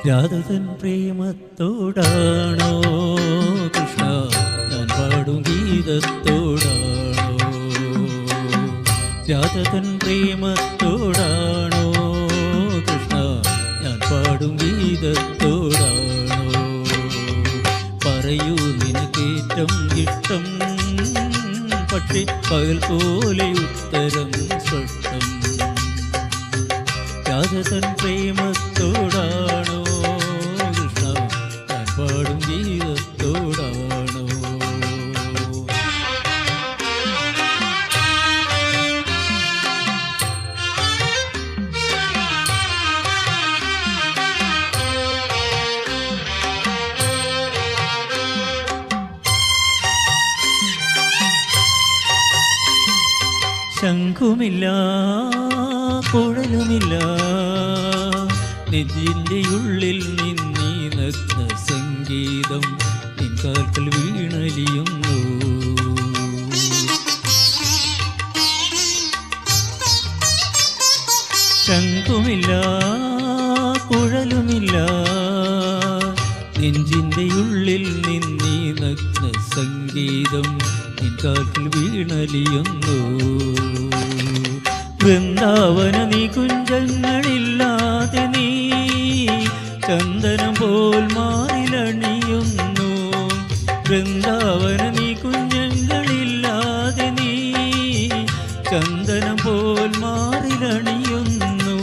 രാധതൻ പ്രേമത്തോടാണോ കൃഷ്ണ ഞാൻ പാടും ഗീതത്തോടാണോ? രാധതൻ പ്രേമത്തോടാണോ കൃഷ്ണ ഞാൻ പാടും ഗീതത്തോടാണോ? പറയൂ നിനക്കേറ്റം ഇഷ്ടം, പക്ഷേ പകൽ പോലെ ഉത്തരം സ്പഷ്ടം. രാധതൻ പ്രേമത്തോടാണോ കൃഷ്ണ ഞാൻ പാടും ഗീതത്തോടാണോ? ശംഖുമില്ല കുഴലുമില്ല, നെഞ്ചിൻ്റെ ഉള്ളിൽ നിന്നീ നഗ്ന സംഗീതം നിൻ കാൽക്കൽ വീണലിയുന്നു. ശംഖുമില്ല കുഴലുമില്ല, നെഞ്ചിൻ്റെ ഉള്ളിൽ നിന്നീ നഗ്ന സംഗീതം നിൻ കാൽക്കൽ വീണലിയുന്നു. വൃന്ദാവന നികുഞ്ചങ്ങളില്ലാതെ നീ ചന്ദനം പോൽ മാറിലണിയുന്നു. വൃന്ദാവന നികുഞ്ചങ്ങളില്ലാതെ നീ ചന്ദനം പോൽ മാറിലണിയുന്നു.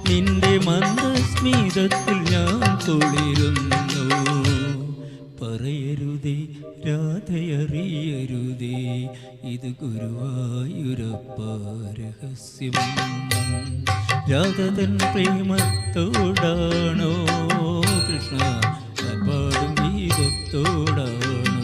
നിന്റെ മന്ദസ്മിതത്തിൽ ഞാൻ കുളിരുന്നു. പറയരുതേ രാധയറിയരുതേ, ഇത് ഗുരുവായൂരപ്പ രഹസ്യം. രാധതൻ പ്രേമത്തോടാണോ കൃഷ്ണ ഞാൻ പാടും ഗീതത്തോടാണോ?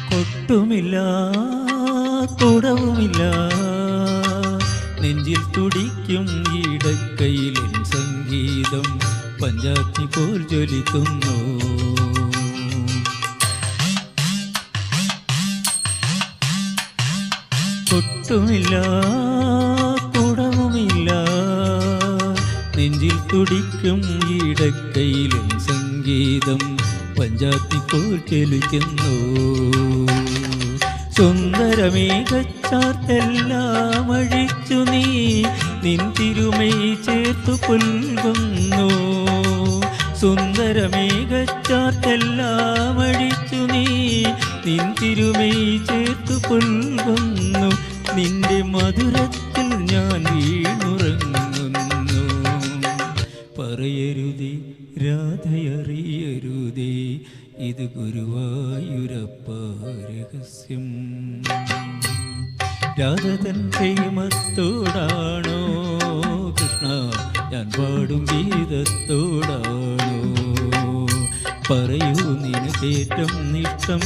കൊട്ടുമില്ല കുടവുമില്ല, നെഞ്ചിൽ തുടിക്കും ഇടക്കൈയിലും സംഗീതം പഞ്ചാഗ്നി പോൽ ജ്വലിക്കുന്നു. കൊട്ടുമില്ല കുടവുമില്ല, നെഞ്ചിൽ തുടിക്കും ഇടക്കൈയിലും സംഗീതം പഞ്ചാഗ്നി പോൽ ജ്വലിക്കുന്നു. സുന്ദരമേഘച്ചാർത്തെല്ലാം അഴിച്ചു നീ നിൻ തിരുമൈ ചേർത്തു പുൽകുന്നു. സുന്ദരമേഘച്ചാർത്തെല്ലാം അഴിച്ചു നീ നിൻ തിരുമൈ ചേർത്തു പുൽകുന്നു. നിന്റെ മധുരത്തിൽ ഞാൻ വീണുറങ്ങുന്നു. പറയരുതേ രാധയറിയരുതേ, ഇത് ഗുരുവായൂരപ്പ രഹസ്യം. രാധതൻ പ്രേമത്തോടാണോ കൃഷ്ണ ഞാൻ പാടും ഗീതത്തോടാണോ? പറയൂ നിനക്കേറ്റം ഇഷ്ടം,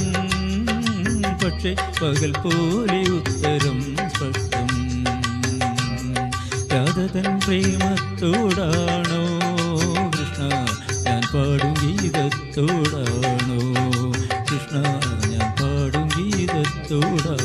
പക്ഷേ പകൽ പോലെ ഉത്തരം സ്പഷ്ടം. രാധതൻ പ്രേമത്തോടാണോ കൃഷ്ണ ഞാൻ പാടും ഗീതത്തോടാണോ? കൃഷ്ണ ഞാൻ പാടും ഗീതത്തോടാണോ?